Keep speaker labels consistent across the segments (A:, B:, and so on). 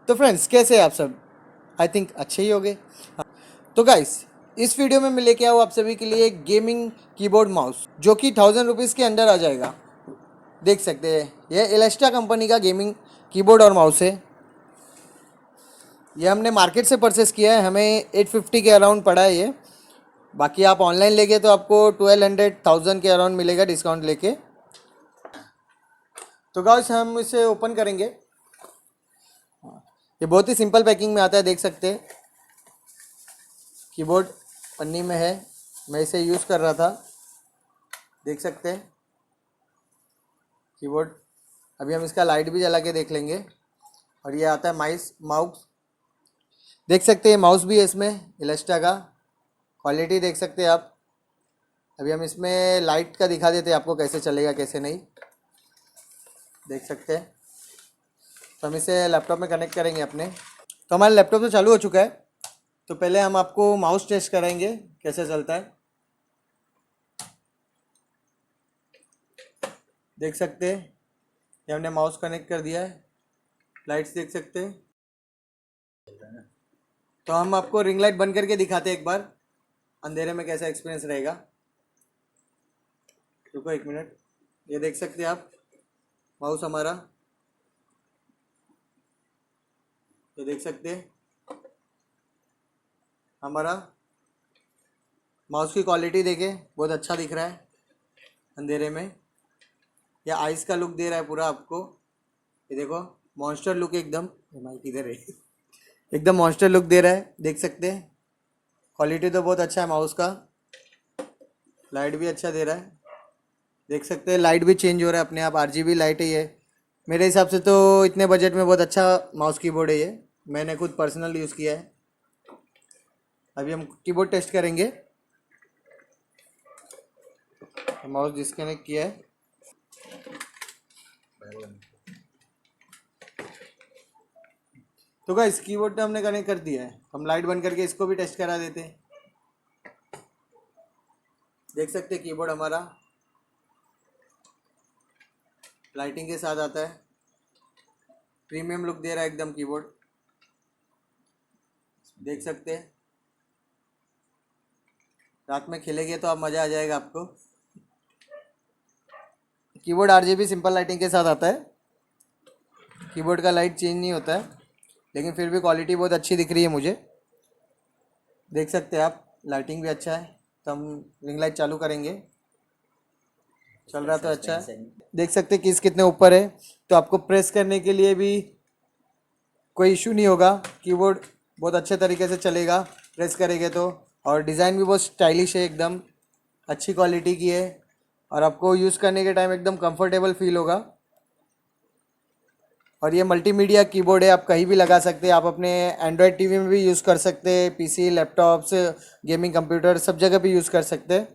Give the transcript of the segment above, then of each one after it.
A: तो फ्रेंड्स, कैसे हैं आप सब? आई थिंक अच्छे ही होंगे। तो गाइस, इस वीडियो में मैं लेके आऊँ आप सभी के लिए गेमिंग कीबोर्ड माउस, जो कि 1000 रुपीज़ के अंदर आ जाएगा। देख सकते हैं, यह एलेस्टा कंपनी का गेमिंग कीबोर्ड और माउस है। ये हमने मार्केट से परचेस किया है, हमें 850 के अराउंड पड़ा है ये। बाकी आप ऑनलाइन लेंगे तो आपको 1200 के अराउंड मिलेगा डिस्काउंट लेके। तो गाइस, हम इसे ओपन करेंगे। ये बहुत ही सिंपल पैकिंग में आता है, देख सकते हैं। कीबोर्ड पन्नी में है, मैं इसे यूज़ कर रहा था, देख सकते हैं कीबोर्ड। अभी हम इसका लाइट भी जला के देख लेंगे। और ये आता है माउस, देख सकते हैं। माउस भी है इसमें एलेस्टा का, क्वालिटी देख सकते हैं आप। अभी हम इसमें लाइट का दिखा देते हैं आपको, कैसे चलेगा कैसे नहीं, देख सकते हैं। तो हम इसे लैपटॉप में कनेक्ट करेंगे अपने। तो हमारे लैपटॉप तो चालू हो चुका है। तो पहले हम आपको माउस टेस्ट कराएंगे कैसे चलता है, देख सकते हैं। ये हमने माउस कनेक्ट कर दिया है, लाइट्स देख सकते हैं। तो हम आपको रिंग लाइट बंद करके दिखाते हैं एक बार, अंधेरे में कैसा एक्सपीरियंस रहेगा। रुको 1 मिनट। ये देख सकते हैं आप माउस हमारा, ये देख सकते हैं हमारा माउस की क्वालिटी देखें, बहुत अच्छा दिख रहा है अंधेरे में। या आइस का लुक दे रहा है पूरा आपको। ये देखो, मॉन्स्टर लुक एकदम। माइक इधर है। एकदम मॉन्स्टर लुक दे रहा है, देख सकते हैं। क्वालिटी तो बहुत अच्छा है माउस का। लाइट भी अच्छा दे रहा है, देख सकते हैं। लाइट भी चेंज हो रहा है अपने आप, आरजीबी लाइट है ये। मेरे हिसाब से तो इतने बजट में बहुत अच्छा माउस कीबोर्ड है ये, मैंने खुद पर्सनल यूज़ किया है। अभी हम कीबोर्ड टेस्ट करेंगे। माउस डिस्कनेक्ट किया है। तो गाइस, कीबोर्ड तो हमने कनेक्ट कर दिया है। हम लाइट बंद करके इसको भी टेस्ट करा देते हैं। देख सकते हैं कीबोर्ड हमारा लाइटिंग के साथ आता है, प्रीमियम लुक दे रहा है एकदम कीबोर्ड, देख सकते हैं। रात में खेलेंगे तो आप मज़ा आ जाएगा आपको। कीबोर्ड आरजीबी सिंपल लाइटिंग के साथ आता है। कीबोर्ड का लाइट चेंज नहीं होता है, लेकिन फिर भी क्वालिटी बहुत अच्छी दिख रही है मुझे, देख सकते हैं आप। लाइटिंग भी अच्छा है। तो हम रिंग लाइट चालू करेंगे। चल रहा तो अच्छा है, देख सकते हैं कीज कितने ऊपर है। तो आपको प्रेस करने के लिए भी कोई इशू नहीं होगा। कीबोर्ड बहुत अच्छे तरीके से चलेगा प्रेस करेंगे तो। और डिज़ाइन भी बहुत स्टाइलिश है, एकदम अच्छी क्वालिटी की है। और आपको यूज़ करने के टाइम एकदम कंफर्टेबल फील होगा। और ये मल्टीमीडिया कीबोर्ड है, आप कहीं भी लगा सकते हैं। आप अपने एंड्रॉयड टीवी में भी यूज़ कर सकते हैं, पीसी, लैपटॉप्स, गेमिंग कंप्यूटर, सब जगह भी यूज़ कर सकते हैं।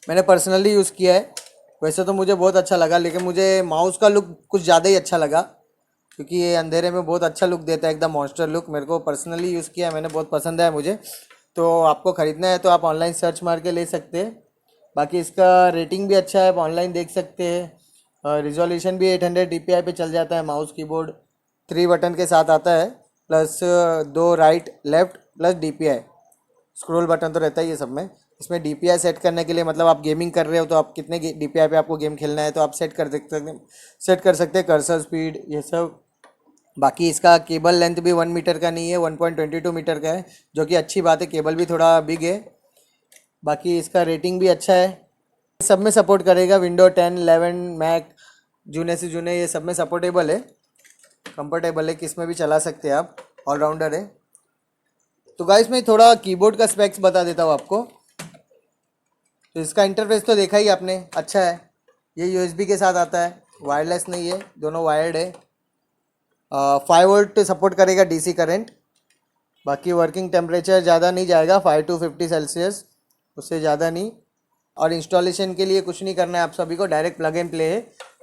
A: मैंने पर्सनली यूज़ किया है। वैसे तो मुझे बहुत अच्छा लगा, लेकिन मुझे माउस का लुक कुछ ज़्यादा ही अच्छा लगा, क्योंकि ये अंधेरे में बहुत अच्छा लुक देता है, एकदम मॉन्स्टर लुक। मेरे को पर्सनली यूज़ किया है मैंने, बहुत पसंद आया मुझे। तो आपको ख़रीदना है तो आप ऑनलाइन सर्च मार के ले सकते हैं। बाकी इसका रेटिंग भी अच्छा है, आप ऑनलाइन देख सकते हैं। रिजोल्यूशन भी 800 DPI पे चल जाता है माउस कीबोर्ड। 3 बटन के साथ आता है, plus 2 right left plus DPI। Scroll button तो रहता ही है सब में। इसमें DPI सेट करने के लिए, मतलब आप गेमिंग कर रहे हो तो आप कितने DPI पे आपको गेम खेलना है तो आप सेट कर सकते हैं, कर्सर स्पीड ये सब। बाकी इसका केबल लेंथ भी 1 मीटर का नहीं है, 1.22 मीटर का है, जो कि अच्छी बात है। केबल भी थोड़ा बिग है। बाकी इसका रेटिंग भी अच्छा है। सब में सपोर्ट करेगा, विंडो 10, 11, मैक, जूने से जूने, ये सब में सपोर्टेबल है। कंफर्टेबल है, किस में भी चला सकते हैं आप, ऑलराउंडर है। तो गाइस, मैं थोड़ा कीबोर्ड का स्पेक्स बता देता हूँ आपको। तो इसका इंटरफेस तो देखा ही आपने, अच्छा है। ये USB के साथ आता है, वायरलेस नहीं है, दोनों वायर्ड है। 5 वोल्ट सपोर्ट करेगा DC करंट। बाकी वर्किंग टेम्परेचर ज़्यादा नहीं जाएगा, 5 to 50 सेल्सियस, उससे ज़्यादा नहीं। और इंस्टॉलेशन के लिए कुछ नहीं करना है आप सभी को, डायरेक्ट प्लग एंड प्ले है।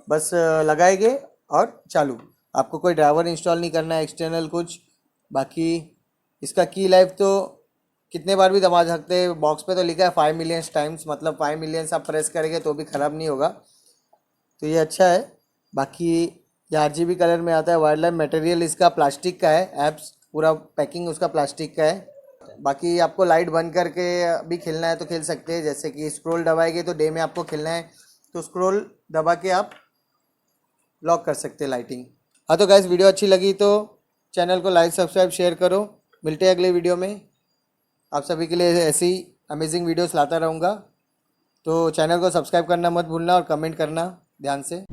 A: बस लगाएंगे और चालू। आपको कोई ड्राइवर इंस्टॉल नहीं करना है एक्सटर्नल कुछ। बाकी इसका की लाइफ तो कितने बार भी दबा सकते हैं। बॉक्स पे तो लिखा है 5 मिलियन टाइम्स, मतलब 5 मिलियन आप प्रेस करेंगे तो भी ख़राब नहीं होगा। तो ये अच्छा है। बाकी ये RGB कलर में आता है। वायरलेस मटेरियल इसका प्लास्टिक का है, एप्स पूरा पैकिंग उसका प्लास्टिक का है। बाकी आपको लाइट बंद करके भी खेलना है तो खेल सकते हैं, जैसे कि स्क्रॉल दबाएंगे तो डे में आपको खेलना है तो स्क्रॉल दबा के आप लॉक कर सकते हैं लाइटिंग। हाँ तो गाइस, वीडियो अच्छी लगी तो चैनल को लाइक सब्सक्राइब शेयर करो। मिलते हैं अगले वीडियो में। आप सभी के लिए ऐसी अमेजिंग वीडियोस लाता रहूँगा, तो चैनल को सब्सक्राइब करना मत भूलना और कमेंट करना ध्यान से।